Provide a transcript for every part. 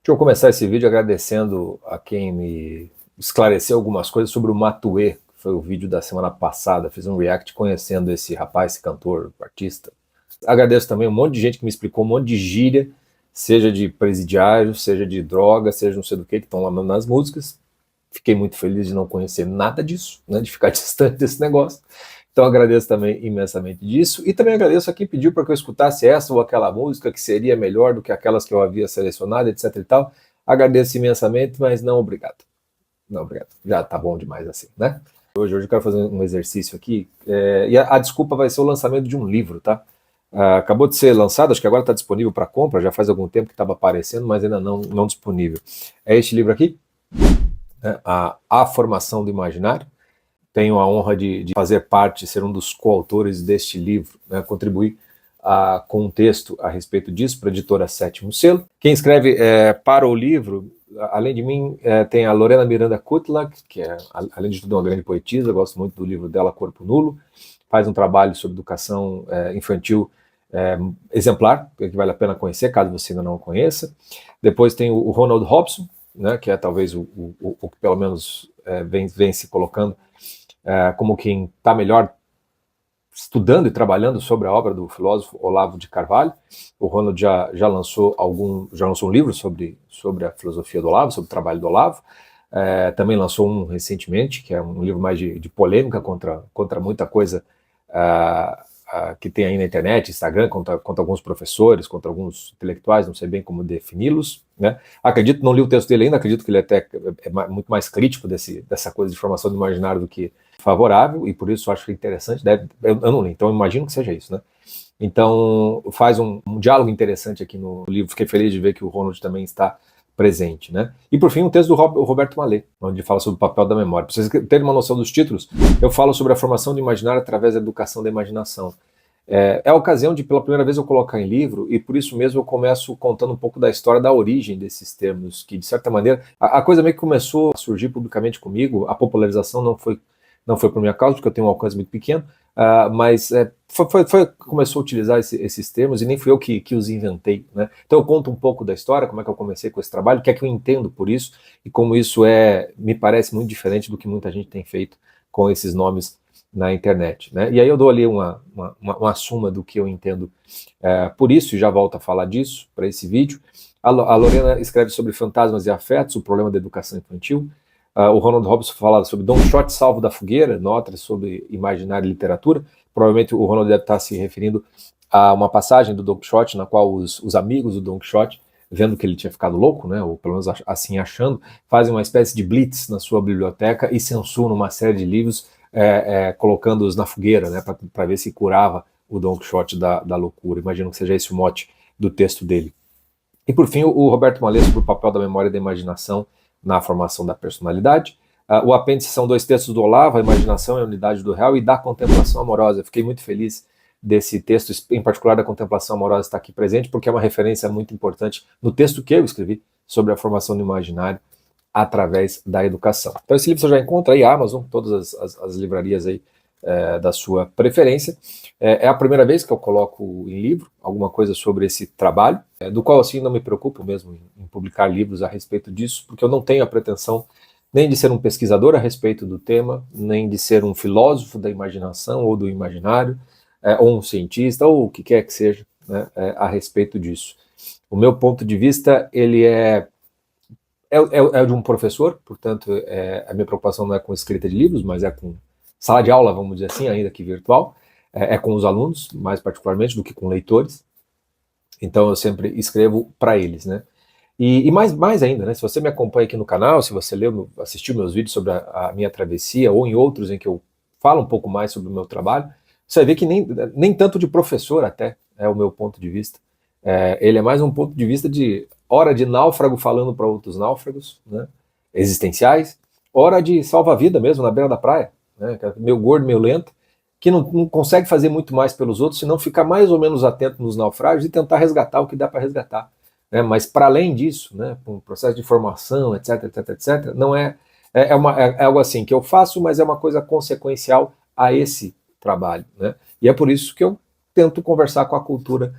Deixa eu começar esse vídeo agradecendo a quem me esclareceu algumas coisas sobre o Matuê, que foi o vídeo da semana passada. Fiz um react conhecendo esse rapaz, esse cantor, artista. Agradeço também um monte de gente que me explicou um monte de gíria, seja de presidiário, seja de droga, seja não sei do que estão lá nas músicas. Fiquei muito feliz de não conhecer nada disso, né, de ficar distante desse negócio. Então agradeço também imensamente disso, e também agradeço a quem pediu para que eu escutasse essa ou aquela música que seria melhor do que aquelas que eu havia selecionado, etc e tal. Agradeço imensamente, mas não obrigado. Não, obrigado. Já tá bom demais assim, né? Hoje eu quero fazer um exercício aqui, e a desculpa vai ser o lançamento de um livro, tá? Acabou de ser lançado, acho que agora está disponível para compra, já faz algum tempo que estava aparecendo, mas ainda não disponível. É este livro aqui, né? A Formação do Imaginário. Tenho a honra de fazer parte, ser um dos coautores deste livro, né, contribuir com um texto a respeito disso para a editora Sétimo Selo. Quem escreve para o livro, além de mim, tem a Lorena Miranda Kutlak, que é, além de tudo, uma grande poetisa. Eu gosto muito do livro dela, Corpo Nulo. Faz um trabalho sobre educação infantil exemplar, que vale a pena conhecer, caso você ainda não o conheça. Depois tem o Ronald Robson, né, que é talvez o que pelo menos vem se colocando como quem está melhor estudando e trabalhando sobre a obra do filósofo Olavo de Carvalho. O Ronald já lançou um livro sobre a filosofia do Olavo, sobre o trabalho do Olavo. Também lançou um recentemente, que é um livro mais de polêmica contra muita coisa que tem aí na internet, Instagram, contra alguns professores, contra alguns intelectuais, não sei bem como defini-los, né? Acredito, não li o texto dele ainda, acredito que ele até é muito mais crítico dessa coisa de formação do imaginário do que favorável, e por isso acho que é interessante. Eu não li, então eu imagino que seja isso, né? Então faz um diálogo interessante aqui no livro. Fiquei feliz de ver que o Ronald também está presente, né? E por fim, um texto do Roberto Mallet, onde fala sobre o papel da memória. Para vocês terem uma noção dos títulos, eu falo sobre a formação do imaginário através da educação da imaginação. É a ocasião de, pela primeira vez, eu colocar em livro, e por isso mesmo eu começo contando um pouco da história da origem desses termos, que de certa maneira, a coisa meio que começou a surgir publicamente comigo. A popularização não foi por minha causa, porque eu tenho um alcance muito pequeno, mas começou a utilizar esses termos, e nem fui eu que os inventei, né? Então eu conto um pouco da história, como é que eu comecei com esse trabalho, o que é que eu entendo por isso, e como isso me parece muito diferente do que muita gente tem feito com esses nomes na internet, né? E aí eu dou ali uma suma do que eu entendo por isso, e já volto a falar disso para esse vídeo. A Lorena escreve sobre fantasmas e afetos, o problema da educação infantil. O Ronald Robson fala sobre Don Quixote salvo da fogueira, notas sobre imaginário e literatura. Provavelmente o Ronald deve estar se referindo a uma passagem do Don Quixote, na qual os amigos do Don Quixote, vendo que ele tinha ficado louco, né, ou pelo menos assim achando, fazem uma espécie de blitz na sua biblioteca e censuram uma série de livros, colocando-os na fogueira, né, para ver se curava o Don Quixote da loucura. Imagino que seja esse o mote do texto dele. E por fim, o Roberto Mallet sobre o papel da memória e da imaginação na formação da personalidade. O apêndice são 2 textos do Olavo, a imaginação e a unidade do real, e da contemplação amorosa. Eu fiquei muito feliz desse texto, em particular da contemplação amorosa, estar aqui presente, porque é uma referência muito importante no texto que eu escrevi sobre a formação do imaginário através da educação. Então esse livro você já encontra aí, Amazon, todas as livrarias aí da sua preferência. É a primeira vez que eu coloco em livro alguma coisa sobre esse trabalho, do qual assim não me preocupo mesmo em publicar livros a respeito disso, porque eu não tenho a pretensão nem de ser um pesquisador a respeito do tema, nem de ser um filósofo da imaginação ou do imaginário, ou um cientista, ou o que quer que seja, né, a respeito disso. O meu ponto de vista, ele é de um professor, portanto, a minha preocupação não é com escrita de livros, mas é com sala de aula, vamos dizer assim, ainda que virtual, com os alunos, mais particularmente, do que com leitores. Então eu sempre escrevo para eles, né? E mais ainda, né? Se você me acompanha aqui no canal, se você assistiu meus vídeos sobre a minha travessia, ou em outros em que eu falo um pouco mais sobre o meu trabalho, você vai ver que nem tanto de professor até é o meu ponto de vista. Ele é mais um ponto de vista de hora de náufrago falando para outros náufragos, né, existenciais, hora de salva-vida mesmo, na beira da praia, né, meio gordo, meio lento, que não consegue fazer muito mais pelos outros, senão ficar mais ou menos atento nos naufrágios e tentar resgatar o que dá para resgatar. Né, mas para além disso, né, com o processo de formação, etc, etc, etc, não é algo assim que eu faço, mas é uma coisa consequencial a esse trabalho, né? E é por isso que eu tento conversar com a cultura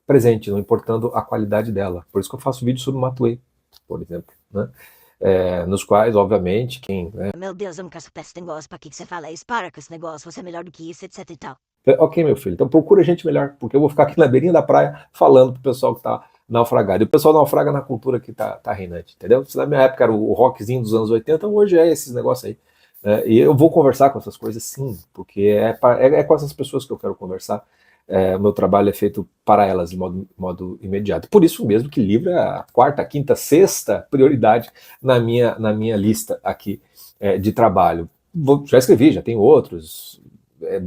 presente, não importando a qualidade dela. Por isso que eu faço vídeo sobre o Matuê, por exemplo, né? Nos quais, obviamente, quem... Né? Meu Deus, eu nunca soube esse negócio, pra que você fala isso? Para com esse negócio, você é melhor do que isso, etc e tal. Ok, meu filho, então procura gente melhor, porque eu vou ficar aqui na beirinha da praia falando pro pessoal que tá naufragado. E o pessoal naufraga na cultura que tá reinante, entendeu? Se na minha época era o rockzinho dos anos 80, hoje é esses negócios aí. E eu vou conversar com essas coisas, sim, porque é com essas pessoas que eu quero conversar. O meu trabalho é feito para elas de modo imediato. Por isso mesmo que livro é a quarta, quinta, sexta prioridade na minha lista aqui de trabalho. Já escrevi, já tenho outros,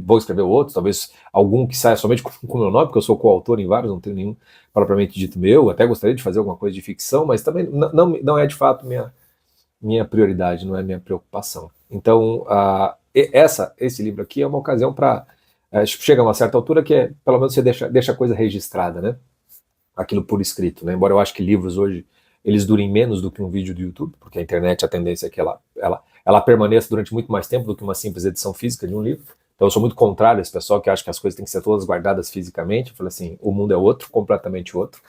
vou escrever outros, talvez algum que saia somente com o meu nome, porque eu sou coautor em vários, não tenho nenhum propriamente dito meu, até gostaria de fazer alguma coisa de ficção, mas também não é de fato minha prioridade, não é minha preocupação. Então, esse livro aqui é uma ocasião para... chega a uma certa altura que pelo menos você deixa a coisa registrada, né? Aquilo por escrito, né? Embora eu acho que livros hoje, eles durem menos do que um vídeo do YouTube, porque a internet, a tendência é que ela permaneça durante muito mais tempo do que uma simples edição física de um livro. Então eu sou muito contrário a esse pessoal que acha que as coisas têm que ser todas guardadas fisicamente. Eu falo assim, o mundo é outro, completamente outro.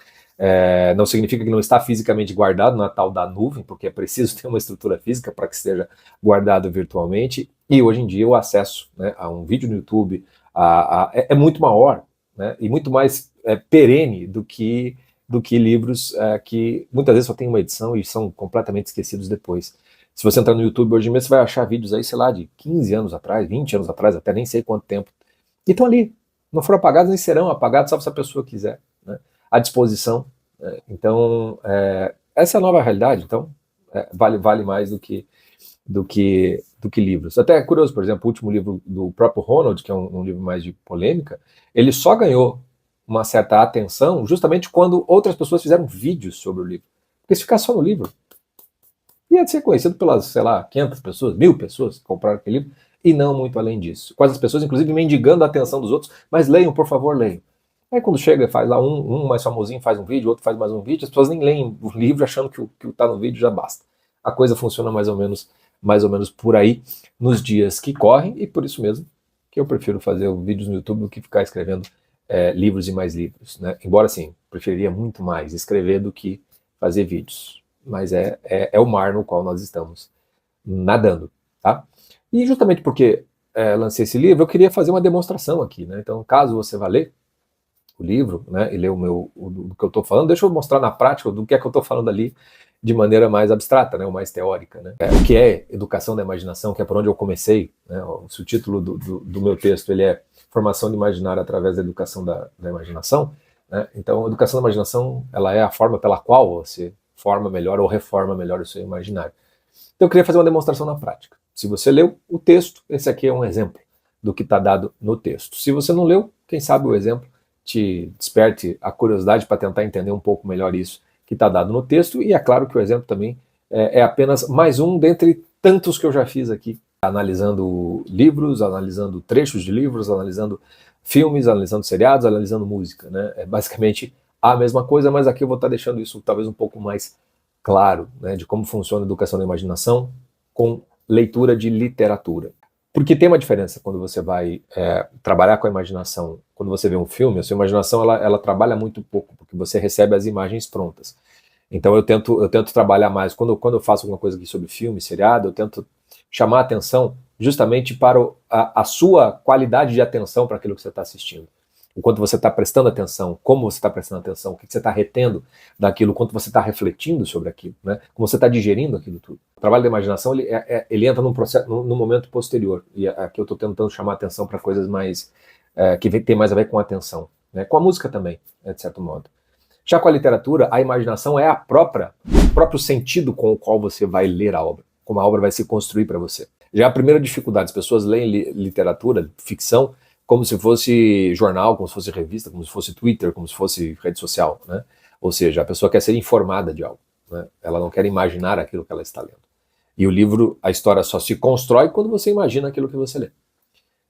Não significa que não está fisicamente guardado na tal da nuvem, porque é preciso ter uma estrutura física para que seja guardado virtualmente. E hoje em dia o acesso, né, a um vídeo no YouTube é muito maior, né, e muito mais perene do que livros que muitas vezes só tem uma edição e são completamente esquecidos depois. Se você entrar no YouTube hoje mesmo, você vai achar vídeos aí, sei lá, de 15 anos atrás, 20 anos atrás, até nem sei quanto tempo. E estão ali. Não foram apagados, nem serão apagados, só se a pessoa quiser, né, à disposição. Então, essa é a nova realidade. Então, vale mais do que livros. Até é curioso, por exemplo, o último livro do próprio Ronald, que é um livro mais de polêmica, ele só ganhou uma certa atenção justamente quando outras pessoas fizeram vídeos sobre o livro. Porque se ficar só no livro, ia ser conhecido pelas, sei lá, 500 pessoas, 1000 pessoas que compraram aquele livro, e não muito além disso. Quase as pessoas, inclusive, mendigando a atenção dos outros, mas leiam, por favor, leiam. Aí quando chega, faz lá um mais famosinho, faz um vídeo, outro faz mais um vídeo, as pessoas nem leem o livro achando que o que está no vídeo já basta. A coisa funciona mais ou menos por aí nos dias que correm, e por isso mesmo que eu prefiro fazer vídeos no YouTube do que ficar escrevendo livros e mais livros, né? Embora, assim, preferiria muito mais escrever do que fazer vídeos. Mas é o mar no qual nós estamos nadando, tá? E justamente porque lancei esse livro, eu queria fazer uma demonstração aqui, né? Então, caso você vá ler o livro, né, e ler do que eu estou falando, deixa eu mostrar na prática do que é que eu estou falando ali de maneira mais abstrata, né, ou mais teórica, né? O que é educação da imaginação, que é por onde eu comecei, né? O título do meu texto, ele é Formação do Imaginário através da Educação da Imaginação, né? Então, a educação da imaginação, ela é a forma pela qual você forma melhor ou reforma melhor o seu imaginário. Então eu queria fazer uma demonstração na prática. Se você leu o texto, esse aqui é um exemplo do que está dado no texto. Se você não leu, quem sabe o exemplo te desperte a curiosidade para tentar entender um pouco melhor isso que está dado no texto, e é claro que o exemplo também é apenas mais um dentre tantos que eu já fiz aqui, analisando livros, analisando trechos de livros, analisando filmes, analisando seriados, analisando música, né? É basicamente a mesma coisa, mas aqui eu vou estar deixando isso talvez um pouco mais claro, né, de como funciona a educação da imaginação com leitura de literatura. Porque tem uma diferença quando você vai trabalhar com a imaginação. Quando você vê um filme, a sua imaginação ela trabalha muito pouco, porque você recebe as imagens prontas. Então eu tento trabalhar mais. Quando eu faço alguma coisa aqui sobre filme, seriado, eu tento chamar a atenção justamente para a sua qualidade de atenção para aquilo que você está assistindo. O quanto você está prestando atenção, como você está prestando atenção, o que você está retendo daquilo, o quanto você está refletindo sobre aquilo, né? Como você está digerindo aquilo tudo. O trabalho da imaginação ele entra num momento posterior, e aqui eu estou tentando chamar a atenção para coisas mais que tem mais a ver com a atenção, né? Com a música também, de certo modo. Já com a literatura, a imaginação é o próprio sentido com o qual você vai ler a obra, como a obra vai se construir para você. Já a primeira dificuldade, as pessoas leem literatura, ficção, como se fosse jornal, como se fosse revista, como se fosse Twitter, como se fosse rede social, né? Ou seja, a pessoa quer ser informada de algo, né? Ela não quer imaginar aquilo que ela está lendo. E o livro, a história só se constrói quando você imagina aquilo que você lê.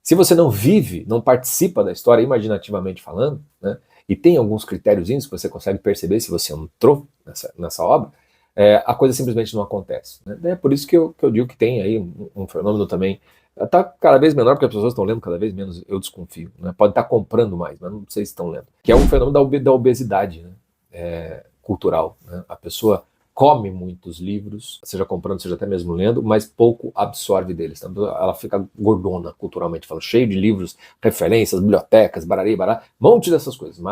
Se você não vive, não participa da história imaginativamente falando, né? E tem alguns critériozinhos que você consegue perceber se você entrou nessa obra, a coisa simplesmente não acontece, né? É por isso que eu digo que tem aí um fenômeno também. Está cada vez menor, porque as pessoas estão lendo cada vez menos, eu desconfio, né? Pode estar comprando mais, mas não sei se estão lendo. Que é um fenômeno da obesidade, né? Cultural, né? A pessoa come muitos livros, seja comprando, seja até mesmo lendo, mas pouco absorve deles. Então, ela fica gordona culturalmente, falando, cheio de livros, referências, bibliotecas, barari, bará, um monte dessas coisas.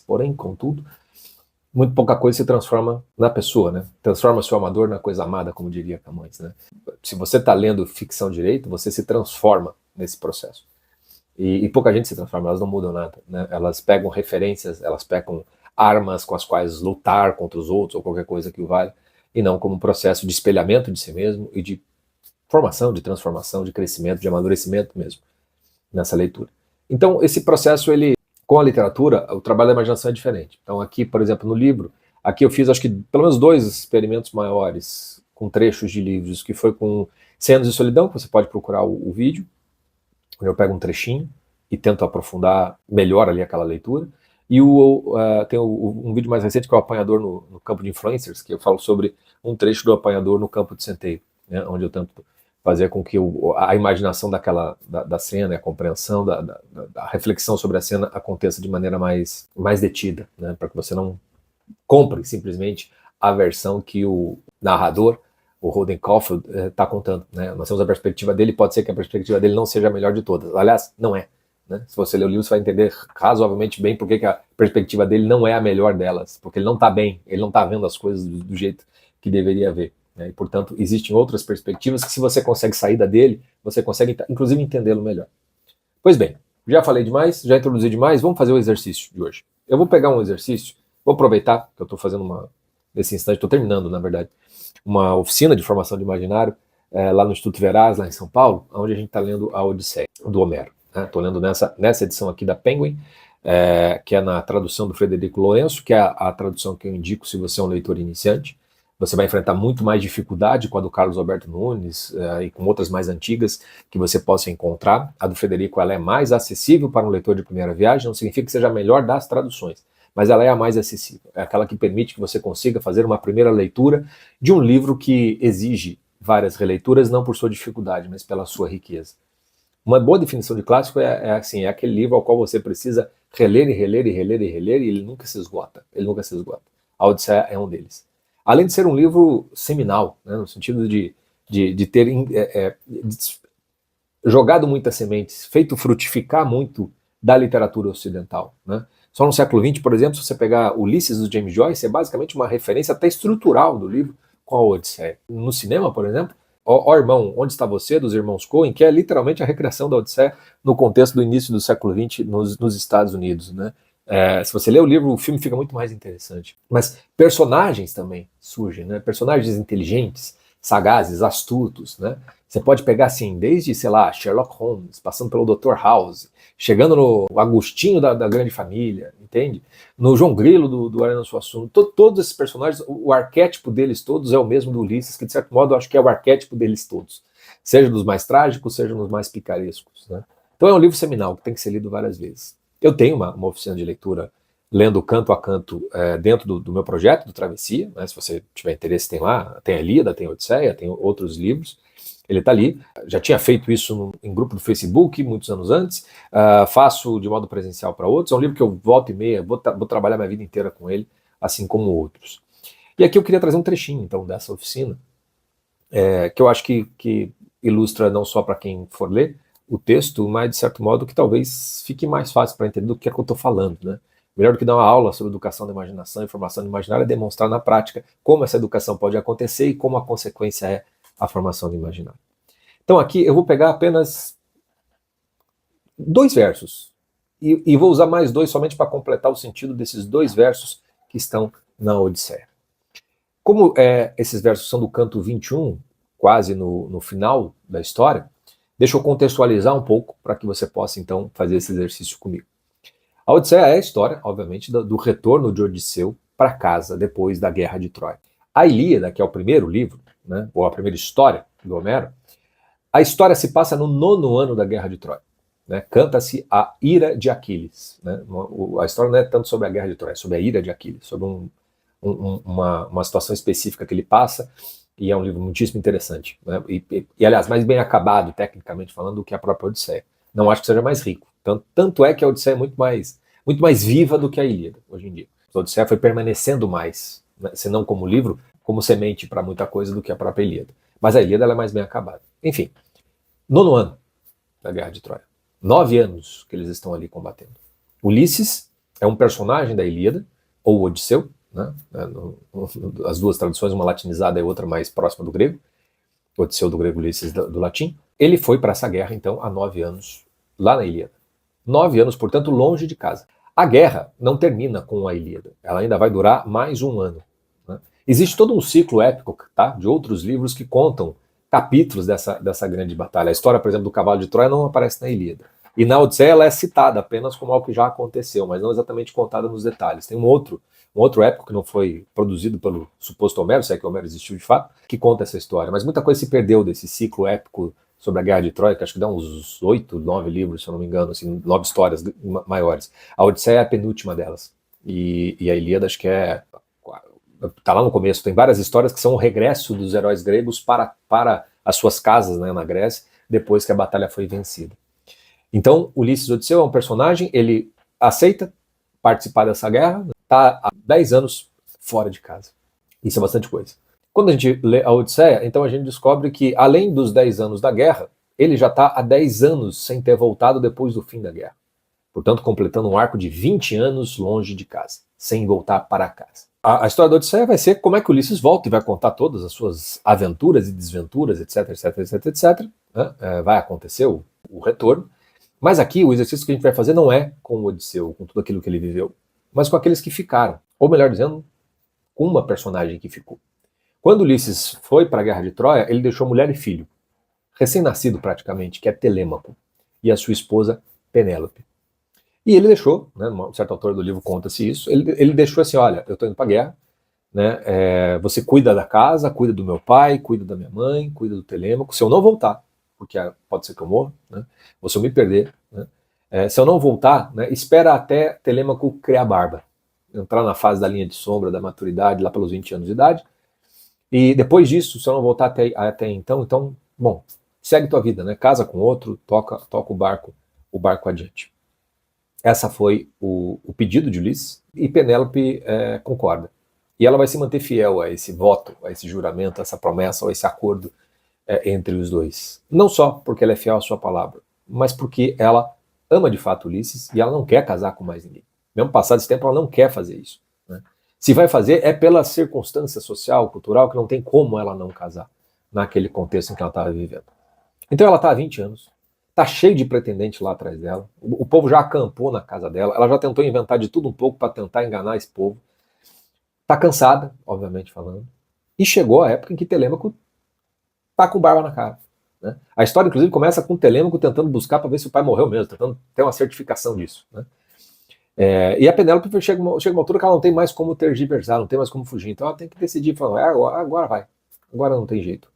Porém, contudo, muito pouca coisa se transforma na pessoa, né? Transforma-se o amador na coisa amada, como diria Camões, né? Se você está lendo ficção direito, você se transforma nesse processo. E pouca gente se transforma, elas não mudam nada, né? Elas pegam referências, elas pegam armas com as quais lutar contra os outros ou qualquer coisa que o valha, e não como um processo de espelhamento de si mesmo e de formação, de transformação, de crescimento, de amadurecimento mesmo nessa leitura. Então, esse processo, ele, com a literatura, o trabalho da imaginação é diferente. Então, aqui, por exemplo, no livro, aqui eu fiz, acho que, pelo menos 2 experimentos maiores com trechos de livros, que foi com Cenas de Solidão, que você pode procurar o vídeo, onde eu pego um trechinho e tento aprofundar melhor ali aquela leitura. E tem um vídeo mais recente que é o Apanhador no Campo de Influencers, que eu falo sobre um trecho do Apanhador no Campo de Centeio, né, onde eu tento fazer com que a imaginação da cena, a compreensão, da reflexão sobre a cena aconteça de maneira mais detida, né, para que você não compre simplesmente a versão que o narrador, o Holden Caulfield, está contando. Né? Nós temos a perspectiva dele, pode ser que a perspectiva dele não seja a melhor de todas. Aliás, não é. Né? Se você ler o livro, você vai entender razoavelmente bem porque que a perspectiva dele não é a melhor delas, porque ele não está bem, ele não está vendo as coisas do jeito que deveria ver. Né? E, portanto, existem outras perspectivas que, se você consegue sair da dele, você consegue, inclusive, entendê-lo melhor. Pois bem, já falei demais, já introduzi demais, vamos fazer o exercício de hoje. Eu vou pegar um exercício, vou aproveitar que eu estou fazendo nesse instante, estou terminando, na verdade, uma oficina de formação de imaginário lá no Instituto Veraz, lá em São Paulo, onde a gente está lendo a Odisseia, do Homero. Estou lendo nessa edição aqui da Penguin, que é na tradução do Frederico Lourenço, que é a tradução que eu indico se você é um leitor iniciante. Você vai enfrentar muito mais dificuldade com a do Carlos Alberto Nunes e com outras mais antigas que você possa encontrar. A do Frederico, ela é mais acessível para um leitor de primeira viagem, não significa que seja a melhor das traduções, mas ela é a mais acessível. É aquela que permite que você consiga fazer uma primeira leitura de um livro que exige várias releituras, não por sua dificuldade, mas pela sua riqueza. Uma boa definição de clássico é aquele livro ao qual você precisa reler e reler e reler e reler, e ele nunca se esgota. A Odisseia é um deles. Além de ser um livro seminal, né, no sentido de ter jogado muitas sementes, feito frutificar muito da literatura ocidental. Né? Só no século XX, por exemplo, se você pegar Ulisses do James Joyce, é basicamente uma referência até estrutural do livro com a Odisseia. No cinema, por exemplo, Ó Irmão, Onde Está Você, dos irmãos Coen, que é literalmente a recriação da Odisseia no contexto do início do século XX nos Estados Unidos. Né? Se você lê o livro, o filme fica muito mais interessante. Mas personagens também surgem, né? Personagens inteligentes, sagazes, astutos. Né? Você pode pegar assim, desde, sei lá, Sherlock Holmes, passando pelo Dr. House, chegando no Agostinho da Grande Família, entende? No João Grilo do Ariano Suassuna. Todos esses personagens, o arquétipo deles todos é o mesmo do Ulisses, que de certo modo eu acho que é o arquétipo deles todos. Seja dos mais trágicos, seja dos mais picarescos. Né? Então é um livro seminal que tem que ser lido várias vezes. Eu tenho uma oficina de leitura lendo canto a canto dentro do meu projeto, do Travessia. Né? Se você tiver interesse, tem lá. Tem a Ilíada, tem a Odisseia, tem outros livros. Ele está ali, já tinha feito isso em grupo do Facebook muitos anos antes, faço de modo presencial para outros, é um livro que eu volta e meia, vou trabalhar minha vida inteira com ele, assim como outros. E aqui eu queria trazer um trechinho, então, dessa oficina, que eu acho que ilustra não só para quem for ler o texto, mas de certo modo que talvez fique mais fácil para entender do que é que eu estou falando, né? Melhor do que dar uma aula sobre educação da imaginação e formação do imaginário é demonstrar na prática como essa educação pode acontecer e como a consequência é a formação do imaginário. Então aqui eu vou pegar apenas 2 versos e vou usar mais 2 somente para completar o sentido desses 2 versos que estão na Odisseia. Como esses versos são do canto 21, quase no final da história, deixa eu contextualizar um pouco para que você possa então fazer esse exercício comigo. A Odisseia é a história, obviamente, do retorno de Odisseu para casa depois da Guerra de Troia. A Ilíada, que é o primeiro livro, né, ou a primeira história do Homero, a história se passa no 9º ano da Guerra de Troia. Né? Canta-se a ira de Aquiles. Né? A história não é tanto sobre a Guerra de Troia, é sobre a ira de Aquiles, sobre uma situação específica que ele passa, e é um livro muitíssimo interessante. Né? E, aliás, mais bem acabado, tecnicamente falando, do que a própria Odisseia. Não acho que seja mais rico. Tanto é que a Odisseia é muito mais viva do que a Ilíada, hoje em dia. A Odisseia foi permanecendo mais né, se não como livro, como semente para muita coisa do que a própria Ilíada. Mas a Ilíada ela é mais bem acabada. Enfim, 9º ano da Guerra de Troia. 9 anos que eles estão ali combatendo. Ulisses é um personagem da Ilíada, ou Odisseu, né? As duas traduções, uma latinizada e outra mais próxima do grego. Odisseu do grego, Ulisses do latim. Ele foi para essa guerra, então, há 9 anos, lá na Ilíada. 9 anos, portanto, longe de casa. A guerra não termina com a Ilíada. Ela ainda vai durar mais um ano. Né? Existe todo um ciclo épico, tá, de outros livros que contam capítulos dessa grande batalha. A história, por exemplo, do cavalo de Troia não aparece na Ilíada. E na Odisseia ela é citada apenas como algo que já aconteceu, mas não exatamente contada nos detalhes. Tem um outro épico que não foi produzido pelo suposto Homero, se é que Homero existiu de fato, que conta essa história. Mas muita coisa se perdeu desse ciclo épico sobre a Guerra de Troia, que acho que dá uns 8, 9 livros, se eu não me engano, assim, 9 histórias maiores. A Odisseia é a penúltima delas. E a Ilíada acho que está lá no começo. Tem várias histórias que são o regresso dos heróis gregos para as suas casas, né, na Grécia, depois que a batalha foi vencida. Então, Ulisses Odisseu é um personagem, ele aceita participar dessa guerra, está há 10 anos fora de casa. Isso é bastante coisa. Quando a gente lê a Odisseia, então a gente descobre que, além dos 10 anos da guerra, ele já está há 10 anos sem ter voltado depois do fim da guerra. Portanto, completando um arco de 20 anos longe de casa, sem voltar para casa. A história da Odisseia vai ser como é que Ulisses volta e vai contar todas as suas aventuras e desventuras, etc, etc, etc, etc. Né? Vai acontecer o retorno. Mas aqui o exercício que a gente vai fazer não é com o Odisseu, com tudo aquilo que ele viveu, mas com aqueles que ficaram. Ou melhor dizendo, com uma personagem que ficou. Quando Ulisses foi para a Guerra de Troia, ele deixou mulher e filho, recém-nascido praticamente, que é Telêmaco, e a sua esposa Penélope. E ele deixou, né, uma certa autora do livro conta-se isso, ele deixou assim, olha, eu estou indo para a guerra, né, você cuida da casa, cuida do meu pai, cuida da minha mãe, cuida do Telêmaco, se eu não voltar, porque pode ser que eu morra, né, ou se eu me perder, né, se eu não voltar, né, espera até Telêmaco criar barba, entrar na fase da linha de sombra, da maturidade, lá pelos 20 anos de idade, e depois disso, se eu não voltar até então, bom, segue tua vida, né, casa com outro, toca o barco adiante. Essa foi o pedido de Ulisses, e Penélope concorda. E ela vai se manter fiel a esse voto, a esse juramento, a essa promessa, a esse acordo entre os dois. Não só porque ela é fiel à sua palavra, mas porque ela ama de fato Ulisses e ela não quer casar com mais ninguém. Mesmo passado esse tempo, ela não quer fazer isso. Né? Se vai fazer, é pela circunstância social, cultural, que não tem como ela não casar naquele contexto em que ela estava vivendo. Então ela está há 20 anos. Tá cheio de pretendente lá atrás dela. O povo já acampou na casa dela. Ela já tentou inventar de tudo um pouco para tentar enganar esse povo. Tá cansada, obviamente falando. E chegou a época em que Telêmaco tá com barba na cara. Né? A história, inclusive, começa com Telêmaco tentando buscar para ver se o pai morreu mesmo, tentando ter uma certificação disso. Né? E a Penélope chega uma altura que ela não tem mais como tergiversar, não tem mais como fugir. Então ela tem que decidir, falando, agora vai. Agora não tem jeito.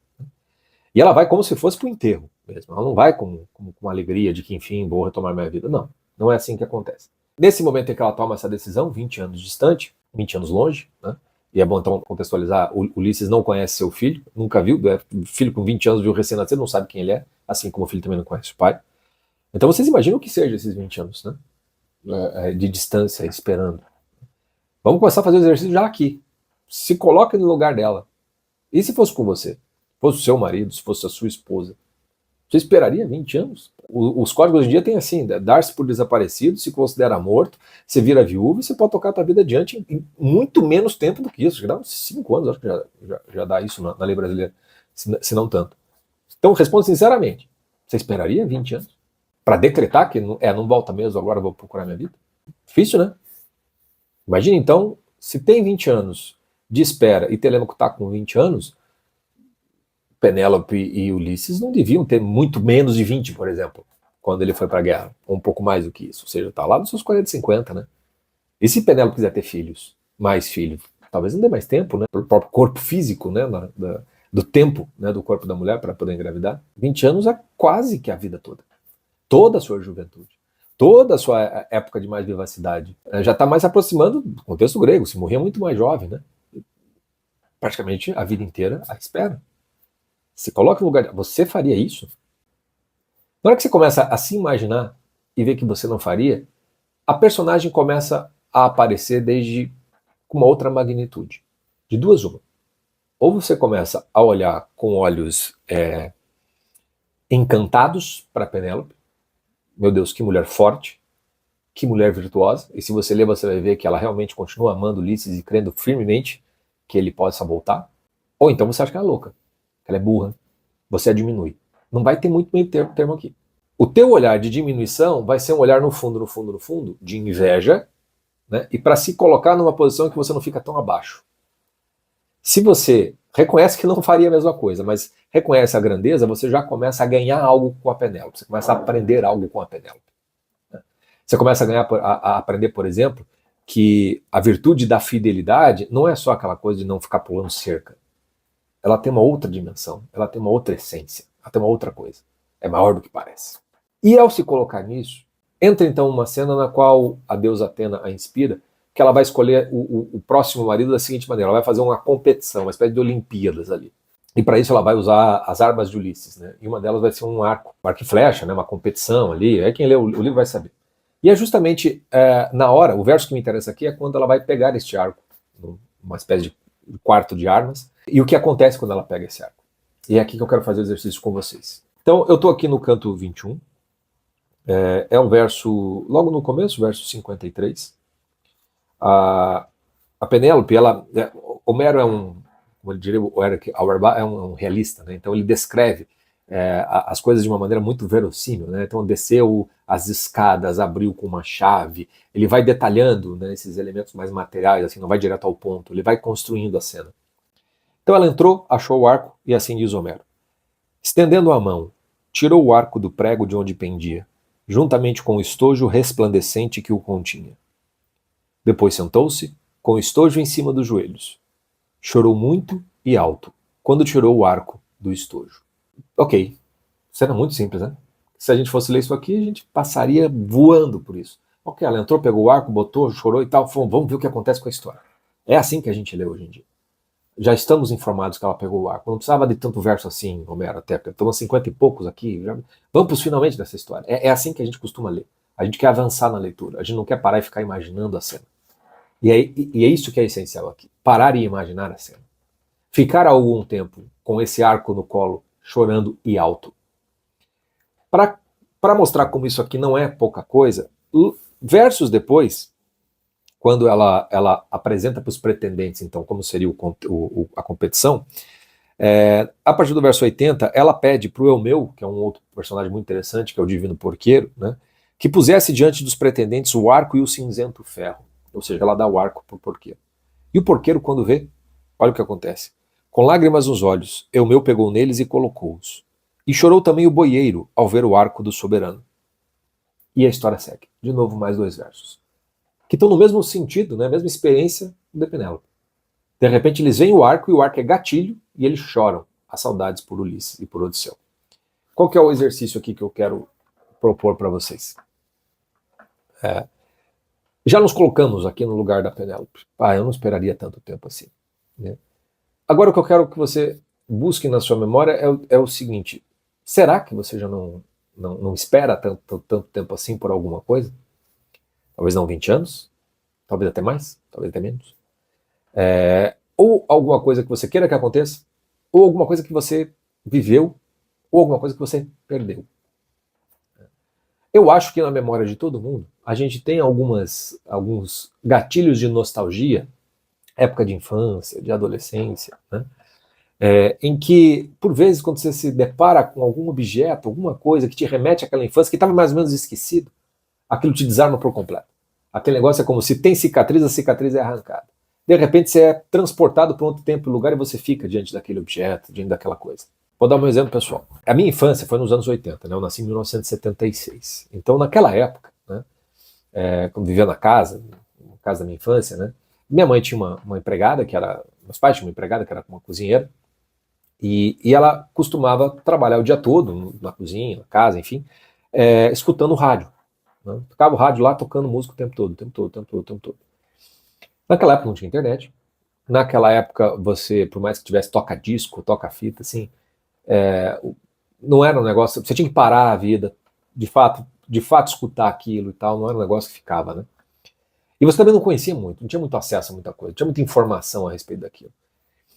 E ela vai como se fosse para o enterro mesmo. Ela não vai com alegria de que, enfim, vou retomar minha vida. Não, não é assim que acontece. Nesse momento em que ela toma essa decisão, 20 anos distante, 20 anos longe, né? E é bom então contextualizar, Ulisses não conhece seu filho, nunca viu, filho com 20 anos viu recém-nascido, não sabe quem ele é, assim como o filho também não conhece o pai. Então vocês imaginam o que seja esses 20 anos, né? De distância, esperando. Vamos começar a fazer o exercício já aqui. Se coloque no lugar dela. E se fosse com você? Fosse o seu marido, se fosse a sua esposa, você esperaria 20 anos? Os códigos hoje em dia tem assim, dar-se por desaparecido, se considera morto, você vira viúvo e você pode tocar a tua vida adiante em muito menos tempo do que isso. Já dá uns 5 anos, acho que já dá isso na lei brasileira, se não tanto. Então responda sinceramente, você esperaria 20 anos? Para decretar que não volta mesmo, agora eu vou procurar minha vida? Difícil, né? Imagina então, se tem 20 anos de espera e Telêmaco está com 20 anos, Penélope e Ulisses não deviam ter muito menos de 20, por exemplo, quando ele foi para a guerra, ou um pouco mais do que isso, ou seja, está lá nos seus 40, 50, né? E se Penélope quiser ter filhos, mais filhos, talvez não dê mais tempo, né? Pelo próprio corpo físico, né? Do tempo, né? Do corpo da mulher para poder engravidar. 20 anos é quase que a vida toda. Toda a sua juventude. Toda a sua época de mais vivacidade. Já está mais aproximando do contexto grego, se morria muito mais jovem, né? Praticamente a vida inteira à espera. Se coloca no lugar. Você faria isso? Na hora que você começa a se imaginar e ver que você não faria, a personagem começa a aparecer desde com uma outra magnitude. De duas uma. Ou você começa a olhar com olhos encantados para Penélope. Meu Deus, que mulher forte, que mulher virtuosa. E se você ler, você vai ver que ela realmente continua amando Ulisses e crendo firmemente que ele possa voltar. Ou então você acha que ela é louca, que ela é burra. Você a diminui. Não vai ter muito meio termo aqui. O teu olhar de diminuição vai ser um olhar no fundo, de inveja, né? E para se colocar numa posição que você não fica tão abaixo. Se você reconhece que não faria a mesma coisa, mas reconhece a grandeza, você já começa a ganhar algo com a Penélope. Você começa a aprender algo com a Penélope. Você começa a aprender, por exemplo, que a virtude da fidelidade não é só aquela coisa de não ficar pulando cerca. Ela tem uma outra dimensão, ela tem uma outra essência, ela tem uma outra coisa. É maior do que parece. E ao se colocar nisso, entra então uma cena na qual a deusa Atena a inspira, que ela vai escolher o próximo marido da seguinte maneira: ela vai fazer uma competição, uma espécie de Olimpíadas ali. E para isso ela vai usar as armas de Ulisses, né? E uma delas vai ser um arco e flecha, né? Uma competição ali. Aí quem lê o livro vai saber. E é justamente na hora, o verso que me interessa aqui é quando ela vai pegar este arco, uma espécie de quarto de armas, e o que acontece quando ela pega esse arco. E é aqui que eu quero fazer o exercício com vocês. Então eu estou aqui no canto 21, é um verso, logo no começo, verso 53. A Penélope, Homero é como ele diria, o Eric Auerbach é um realista, né? Então ele descreve as coisas de uma maneira muito verossímil, né? Então desceu as escadas, abriu com uma chave, ele vai detalhando, né, esses elementos mais materiais, assim, não vai direto ao ponto, ele vai construindo a cena. Então ela entrou, achou o arco, e assim diz Homero: estendendo a mão, tirou o arco do prego de onde pendia, juntamente com o estojo resplandecente que o continha. Depois sentou-se, com o estojo em cima dos joelhos. Chorou muito e alto, quando tirou o arco do estojo. Ok, cena muito simples, né? Se a gente fosse ler isso aqui, a gente passaria voando por isso. Ok, ela entrou, pegou o arco, botou, chorou e tal, vamos ver o que acontece com a história. É assim que a gente lê hoje em dia. Já estamos informados que ela pegou o arco. Não precisava de tanto verso assim, Homero, até, porque estamos 50 e poucos aqui. Vamos finalmente dessa história. É assim que a gente costuma ler. A gente quer avançar na leitura. A gente não quer parar e ficar imaginando a cena. E é isso que é essencial aqui. Parar e imaginar a cena. Ficar algum tempo com esse arco no colo, chorando e alto. Para mostrar como isso aqui não é pouca coisa, versos depois, quando ela apresenta para os pretendentes, então, como seria a competição, a partir do verso 80, ela pede para o Eumeu, que é um outro personagem muito interessante, que é o divino porqueiro, né, que pusesse diante dos pretendentes o arco e o cinzento ferro. Ou seja, ela dá o arco para o porqueiro. E o porqueiro, quando vê, olha o que acontece. Com lágrimas nos olhos, Eumeu pegou neles e colocou-os. E chorou também o boieiro ao ver o arco do soberano. E a história segue. De novo, mais dois versos. Que estão no mesmo sentido, né? A mesma experiência de Penélope. De repente eles veem o arco e o arco é gatilho e eles choram as saudades por Ulisses e por Odisseu. Qual que é o exercício aqui que eu quero propor para vocês? Já nos colocamos aqui no lugar da Penélope. Eu não esperaria tanto tempo assim, né? Agora o que eu quero que você busque na sua memória é o seguinte: será que você já não espera tanto tempo assim por alguma coisa? Talvez não 20 anos, talvez até mais, talvez até menos. Ou alguma coisa que você queira que aconteça, ou alguma coisa que você viveu, ou alguma coisa que você perdeu. Eu acho que na memória de todo mundo, a gente tem alguns gatilhos de nostalgia, época de infância, de adolescência, né? Em que, por vezes, quando você se depara com algum objeto, alguma coisa que te remete àquela infância que estava mais ou menos esquecido, aquilo te desarma por completo. Aquele negócio é como se tem cicatriz, a cicatriz é arrancada. De repente você é transportado para outro tempo e lugar e você fica diante daquele objeto, diante daquela coisa. Vou dar um exemplo, pessoal. A minha infância foi nos anos 80, né? Eu nasci em 1976. Então, naquela época, né, quando vivia na casa da minha infância, né, minha mãe tinha uma empregada, meus pais tinham uma empregada que era uma cozinheira, e ela costumava trabalhar o dia todo na cozinha, na casa, enfim, escutando o rádio. Né? Tocava o rádio lá, tocando música o tempo todo. Naquela época não tinha internet. Naquela época você, por mais que tivesse toca-disco, toca-fita, assim, não era um negócio, você tinha que parar a vida, de fato escutar aquilo e tal, não era um negócio que ficava, né? E você também não conhecia muito, não tinha muito acesso a muita coisa, não tinha muita informação a respeito daquilo.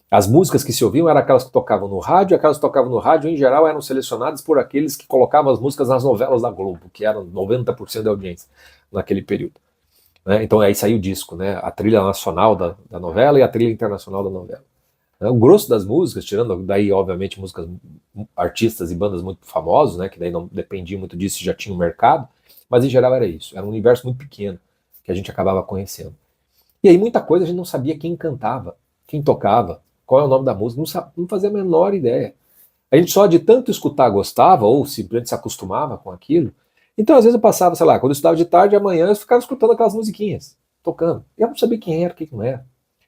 As músicas que se ouviam eram aquelas que tocavam no rádio, e aquelas que tocavam no rádio, em geral, eram selecionadas por aqueles que colocavam as músicas nas novelas da Globo, que eram 90% da audiência naquele período. Né? Então aí saiu o disco, né? A trilha nacional da novela e a trilha internacional da novela. O grosso das músicas, tirando daí, obviamente, músicas, artistas e bandas muito famosos, né? Que daí não dependia muito disso, já tinha um mercado, mas em geral era isso, era um universo muito pequeno que a gente acabava conhecendo. E aí muita coisa a gente não sabia quem cantava, quem tocava, qual é o nome da música, não fazia a menor ideia. A gente só de tanto escutar gostava, ou simplesmente se acostumava com aquilo. Então às vezes eu passava, sei lá, quando eu estudava de tarde, amanhã eu ficava escutando aquelas musiquinhas, tocando. E eu não sabia quem era, quem não era.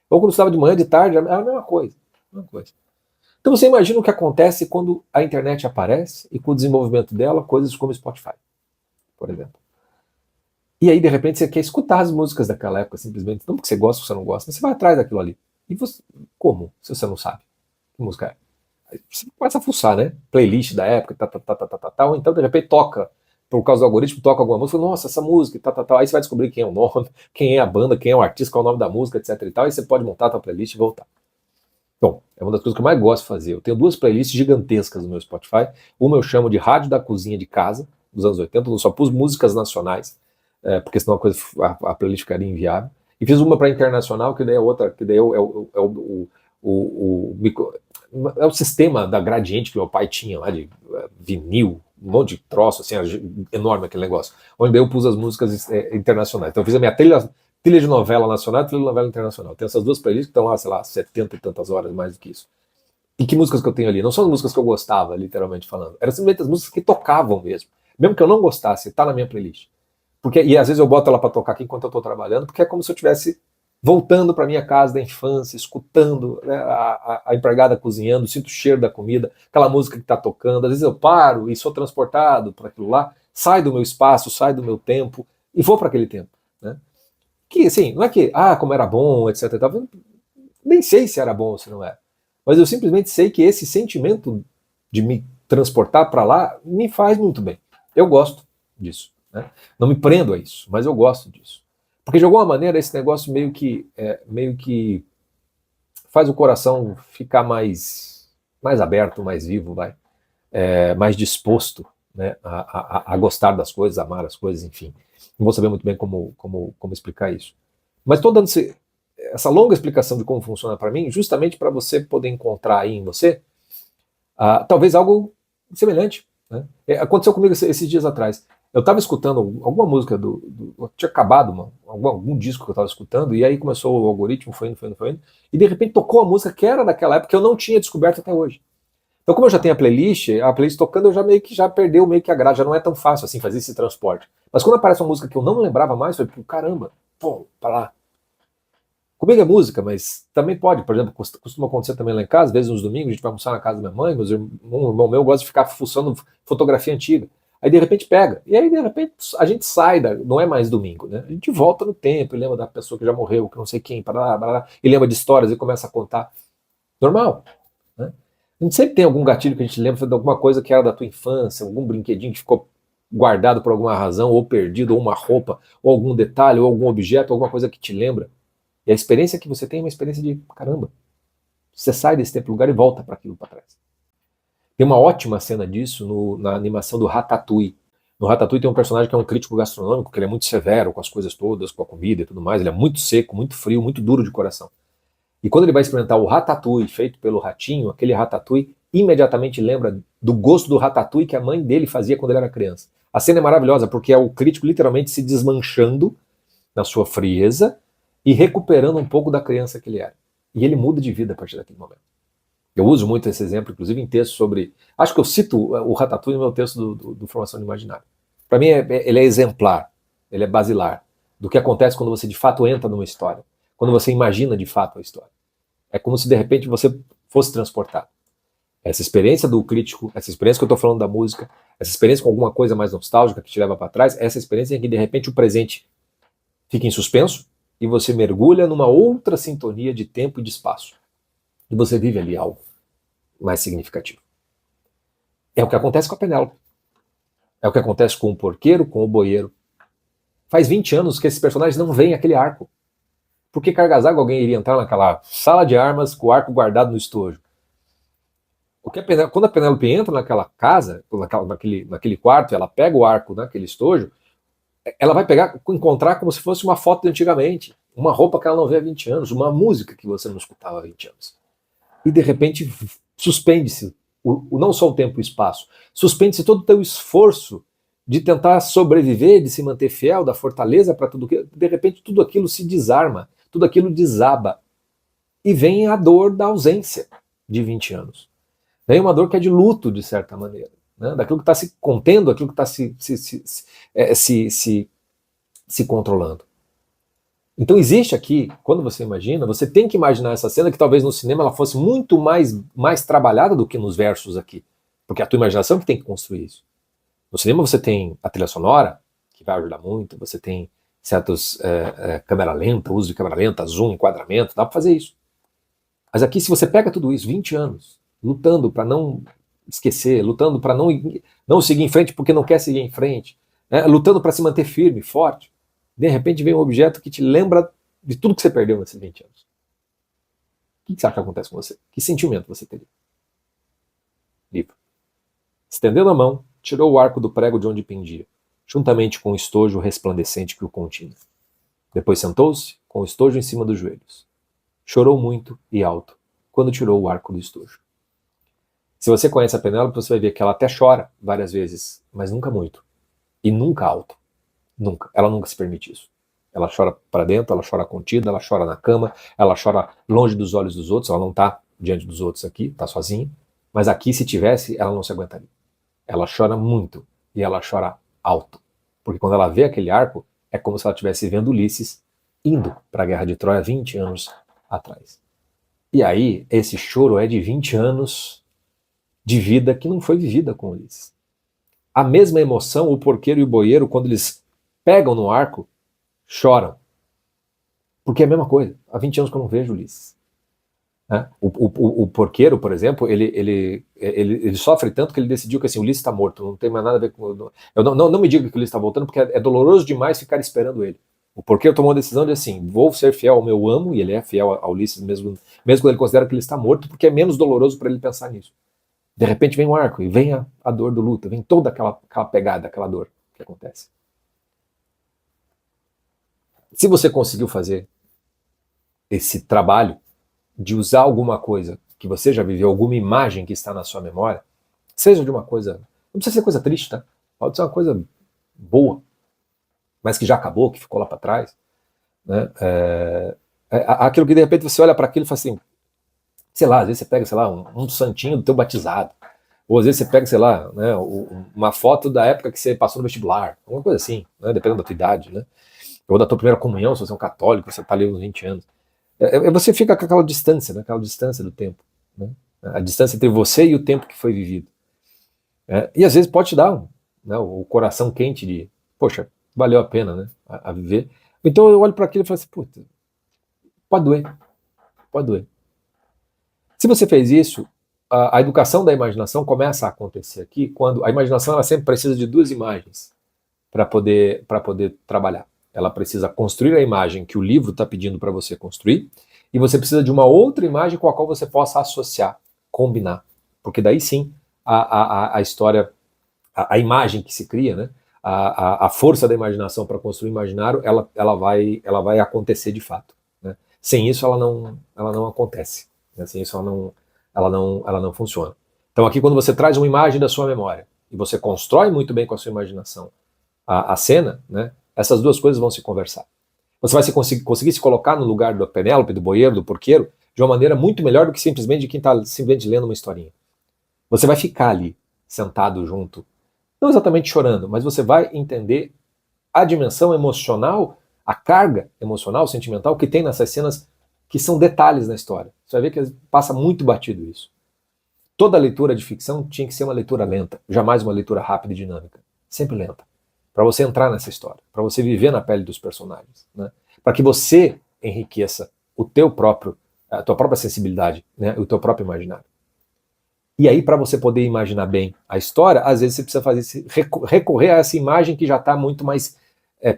Ou quando eu estudava de manhã, de tarde, era a mesma coisa. A mesma coisa. Então você imagina o que acontece quando a internet aparece e com o desenvolvimento dela, coisas como Spotify, por exemplo. E aí, de repente, você quer escutar as músicas daquela época, simplesmente, não porque você gosta ou você não gosta, mas você vai atrás daquilo ali. E você, como, se você não sabe que música é? Aí você começa a fuçar, né? Playlist da época, ou então, de repente, toca, por causa do algoritmo, toca alguma música, nossa, essa música, aí você vai descobrir quem é o nome, quem é a banda, quem é o artista, qual é o nome da música, etc e tal, e você pode montar a tua playlist e voltar. Bom, é uma das coisas que eu mais gosto de fazer. Eu tenho duas playlists gigantescas no meu Spotify. Uma eu chamo de Rádio da Cozinha de Casa, dos anos 80, eu só pus músicas nacionais, porque senão a playlist ficaria inviável. E fiz uma para internacional, que daí é outra, que daí é o sistema da Gradiente que meu pai tinha lá, de vinil, um monte de troço, assim, enorme aquele negócio. Onde daí eu pus as músicas internacionais. Então eu fiz a minha trilha de novela nacional e trilha de novela internacional. Tem essas duas playlists que estão lá, sei lá, 70 e tantas horas, mais do que isso. E que músicas que eu tenho ali? Não são as músicas que eu gostava, literalmente falando. Eram simplesmente as músicas que tocavam mesmo. Mesmo que eu não gostasse, tá na minha playlist. E às vezes eu boto ela para tocar aqui enquanto eu tô trabalhando, porque é como se eu estivesse voltando para minha casa da infância, escutando, né, a empregada cozinhando, sinto o cheiro da comida, aquela música que está tocando. Às vezes eu paro e sou transportado para aquilo lá, saio do meu espaço, saio do meu tempo e vou para aquele tempo. Né? Que, assim, não é que, como era bom, etc. Nem sei se era bom ou se não era. Mas eu simplesmente sei que esse sentimento de me transportar para lá me faz muito bem. Eu gosto disso. Né? Não me prendo a isso, mas eu gosto disso. Porque de alguma maneira esse negócio meio que faz o coração ficar mais aberto, mais vivo, mais disposto, né, a gostar das coisas, a amar as coisas, enfim. Não vou saber muito bem como explicar isso. Mas estou dando essa longa explicação de como funciona para mim, justamente para você poder encontrar aí em você talvez algo semelhante. Né? Aconteceu comigo esses dias atrás. Eu estava escutando alguma música tinha acabado algum disco que eu estava escutando, e aí começou o algoritmo, foi indo, e de repente tocou a música que era daquela época que eu não tinha descoberto até hoje. Então, como eu já tenho a playlist tocando, eu já meio que perdeu meio que a graça, já não é tão fácil assim fazer esse transporte. Mas quando aparece uma música que eu não lembrava mais, eu falei, caramba, para lá. Comigo é música, mas também pode, por exemplo, costuma acontecer também lá em casa, às vezes nos domingos a gente vai almoçar na casa da minha mãe, um irmão meu gosta de ficar fuçando fotografia antiga. Aí de repente pega, e aí de repente a gente sai, não é mais domingo, né? A gente volta no tempo, e lembra da pessoa que já morreu, que não sei quem, e lembra de histórias e começa a contar. Normal, né? A gente sempre tem algum gatilho que a gente lembra de alguma coisa que era da tua infância, algum brinquedinho que ficou guardado por alguma razão, ou perdido, ou uma roupa, ou algum detalhe, ou algum objeto, alguma coisa que te lembra. E a experiência que você tem é uma experiência de, caramba, você sai desse tempo lugar e volta para aquilo para trás. Tem uma ótima cena disso na animação do Ratatouille. No Ratatouille tem um personagem que é um crítico gastronômico, que ele é muito severo com as coisas todas, com a comida e tudo mais, ele é muito seco, muito frio, muito duro de coração. E quando ele vai experimentar o ratatouille feito pelo ratinho, aquele ratatouille imediatamente lembra do gosto do ratatouille que a mãe dele fazia quando ele era criança. A cena é maravilhosa porque é o crítico literalmente se desmanchando na sua frieza e recuperando um pouco da criança que ele era. E ele muda de vida a partir daquele momento. Eu uso muito esse exemplo, inclusive em textos sobre... Acho que eu cito o Ratatouille no meu texto do Formação do Imaginário. Para mim, ele é exemplar, ele é basilar do que acontece quando você de fato entra numa história, quando você imagina de fato a história. É como se de repente você fosse transportado. Essa experiência do crítico, essa experiência que eu estou falando da música, essa experiência com alguma coisa mais nostálgica que te leva para trás, essa experiência em que de repente o presente fica em suspenso e você mergulha numa outra sintonia de tempo e de espaço. E você vive ali algo mais significativo. É o que acontece com a Penélope. É o que acontece com o porqueiro, com o boieiro. Faz 20 anos que esses personagens não veem aquele arco. Por que cargas d'água alguém iria entrar naquela sala de armas com o arco guardado no estojo? Quando a Penélope entra naquela casa, naquele quarto, ela pega o arco naquele estojo, ela vai encontrar como se fosse uma foto de antigamente, uma roupa que ela não vê há 20 anos, uma música que você não escutava há 20 anos. E de repente suspende-se não só o tempo e o espaço, suspende-se todo o teu esforço de tentar sobreviver, de se manter fiel, da fortaleza para tudo aquilo. De repente tudo aquilo se desarma, tudo aquilo desaba. E vem a dor da ausência de 20 anos. Vem uma dor que é de luto, de certa maneira. Né? Daquilo que está se contendo, aquilo que está se controlando. Então existe aqui, quando você imagina, você tem que imaginar essa cena que talvez no cinema ela fosse muito mais trabalhada do que nos versos aqui. Porque é a tua imaginação que tem que construir isso. No cinema você tem a trilha sonora, que vai ajudar muito, você tem certos câmera lenta, uso de câmera lenta, zoom, enquadramento, dá para fazer isso. Mas aqui, se você pega tudo isso, 20 anos, lutando para não esquecer, lutando para não seguir em frente porque não quer seguir em frente, né? Lutando para se manter firme, forte, de repente vem um objeto que te lembra de tudo que você perdeu nesses 20 anos. O que você acha que acontece com você? Que sentimento você teria? Livro. Estendendo a mão, tirou o arco do prego de onde pendia, juntamente com o estojo resplandecente que o continha. Depois sentou-se, com o estojo em cima dos joelhos. Chorou muito e alto, quando tirou o arco do estojo. Se você conhece a Penélope, você vai ver que ela até chora várias vezes, mas nunca muito. E nunca alto. Nunca. Ela nunca se permite isso. Ela chora para dentro, ela chora contida, ela chora na cama, ela chora longe dos olhos dos outros, ela não está diante dos outros aqui, está sozinha. Mas aqui, se tivesse, ela não se aguentaria. Ela chora muito e ela chora alto. Porque quando ela vê aquele arco, é como se ela estivesse vendo Ulisses indo para a Guerra de Troia 20 anos atrás. E aí, esse choro é de 20 anos de vida que não foi vivida com Ulisses. A mesma emoção, o porqueiro e o boieiro, quando eles pegam no arco, choram. Porque é a mesma coisa. Há 20 anos que eu não vejo Ulisses. O porqueiro, por exemplo, ele sofre tanto que ele decidiu que assim, Ulisses está morto, não tem mais nada a ver com... Não me diga que Ulisses está voltando, porque é doloroso demais ficar esperando ele. O porqueiro tomou a decisão de assim, vou ser fiel ao meu amo, e ele é fiel a Ulisses mesmo quando ele considera que ele está morto, porque é menos doloroso para ele pensar nisso. De repente vem um arco, e vem a dor do luto, vem toda aquela pegada, aquela dor que acontece. Se você conseguiu fazer esse trabalho de usar alguma coisa que você já viveu, alguma imagem que está na sua memória, seja de uma coisa, não precisa ser coisa triste, tá? Pode ser uma coisa boa, mas que já acabou, que ficou lá para trás, né? Aquilo que de repente você olha para aquilo e fala assim, sei lá, às vezes você pega, sei lá, um santinho do teu batizado, ou às vezes você pega, sei lá, né, uma foto da época que você passou no vestibular, alguma coisa assim, né, dependendo da tua idade, né? Ou da tua primeira comunhão, se você é um católico, você está ali uns 20 anos. Você fica com aquela distância, né? Aquela distância do tempo. Né? A distância entre você e o tempo que foi vivido. E às vezes pode te dar o coração quente de, poxa, valeu a pena, né? A viver. Então eu olho para aquilo e falo assim, puta, pode doer. Pode doer. Se você fez isso, a educação da imaginação começa a acontecer aqui, quando a imaginação ela sempre precisa de duas imagens para poder trabalhar. Ela precisa construir a imagem que o livro está pedindo para você construir, e você precisa de uma outra imagem com a qual você possa associar, combinar. Porque daí sim, a história, a imagem que se cria, né, a força da imaginação para construir o imaginário, ela vai acontecer de fato. Né? Sem isso, ela não acontece. Né? Sem isso, ela não funciona. Então aqui, quando você traz uma imagem da sua memória, e você constrói muito bem com a sua imaginação a cena, né, essas duas coisas vão se conversar. Você vai conseguir se colocar no lugar da Penélope, do boieiro, do porqueiro, de uma maneira muito melhor do que simplesmente de quem está simplesmente lendo uma historinha. Você vai ficar ali, sentado junto, não exatamente chorando, mas você vai entender a dimensão emocional, a carga emocional, sentimental que tem nessas cenas que são detalhes na história. Você vai ver que passa muito batido isso. Toda leitura de ficção tinha que ser uma leitura lenta, jamais uma leitura rápida e dinâmica. Sempre lenta. Para você entrar nessa história, para você viver na pele dos personagens, né? Para que você enriqueça a tua própria sensibilidade, né? O teu próprio imaginário. E aí, para você poder imaginar bem a história, às vezes você precisa recorrer a essa imagem que já está muito mais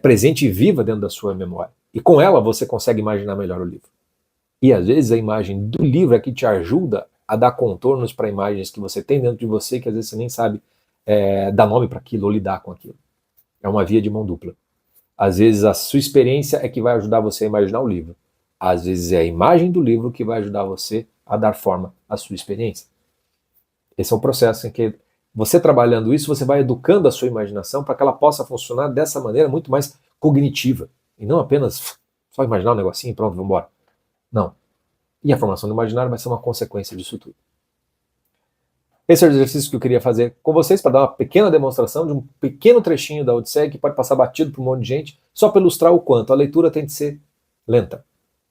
presente e viva dentro da sua memória. E com ela você consegue imaginar melhor o livro. E às vezes a imagem do livro é que te ajuda a dar contornos para imagens que você tem dentro de você, que às vezes você nem sabe dar nome para aquilo ou lidar com aquilo. É uma via de mão dupla. Às vezes a sua experiência é que vai ajudar você a imaginar o livro. Às vezes é a imagem do livro que vai ajudar você a dar forma à sua experiência. Esse é um processo em que você trabalhando isso, você vai educando a sua imaginação para que ela possa funcionar dessa maneira muito mais cognitiva. E não apenas só imaginar um negocinho e pronto, vamos embora. Não. E a formação do imaginário vai ser uma consequência disso tudo. Esse é o exercício que eu queria fazer com vocês para dar uma pequena demonstração de um pequeno trechinho da Odisseia que pode passar batido por um monte de gente, só para ilustrar o quanto a leitura tem de ser lenta,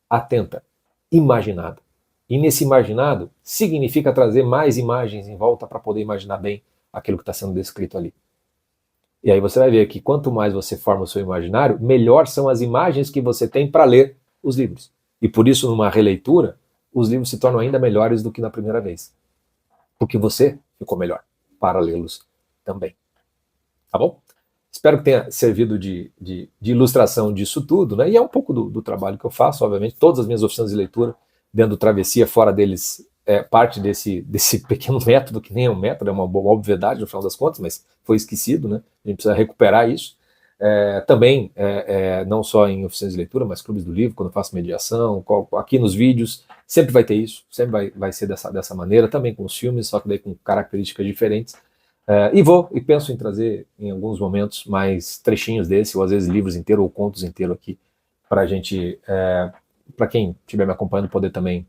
atenta, imaginada. E nesse imaginado significa trazer mais imagens em volta para poder imaginar bem aquilo que está sendo descrito ali. E aí você vai ver que quanto mais você forma o seu imaginário, melhor são as imagens que você tem para ler os livros. E por isso, numa releitura, os livros se tornam ainda melhores do que na primeira vez. Porque você ficou melhor para lê-los também. Tá bom? Espero que tenha servido de ilustração disso tudo, né? E é um pouco do trabalho que eu faço, obviamente. Todas as minhas oficinas de leitura, dentro do Travessia, fora deles, parte desse pequeno método, que nem é um método, é uma boa obviedade no final das contas, mas foi esquecido, né? A gente precisa recuperar isso. Também, não só em oficinas de leitura, mas clubes do livro, quando eu faço mediação, aqui nos vídeos, sempre vai ter isso, sempre vai ser dessa maneira, também com os filmes, só que daí com características diferentes. E penso em trazer em alguns momentos mais trechinhos desse, ou às vezes livros inteiros ou contos inteiros aqui, para a gente, para quem estiver me acompanhando, poder também,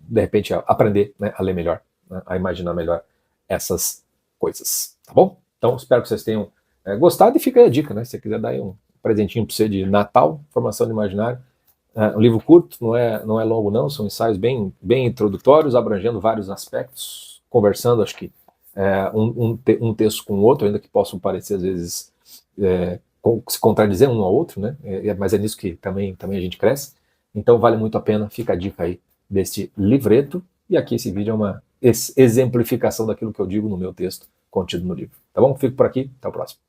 de repente, aprender, né, a ler melhor, né, a imaginar melhor essas coisas, tá bom? Então, espero que vocês tenham gostado, e fica aí a dica, né? Se você quiser dar aí um presentinho para você de Natal, Formação do Imaginário. Um livro curto, não é longo não, são ensaios bem introdutórios, abrangendo vários aspectos, conversando, acho que um texto com o outro, ainda que possam parecer às vezes se contradizer um ao outro, né? Mas é nisso que também a gente cresce. Então vale muito a pena, fica a dica aí deste livreto, e aqui esse vídeo é uma exemplificação daquilo que eu digo no meu texto contido no livro. Tá bom? Fico por aqui, até o próximo.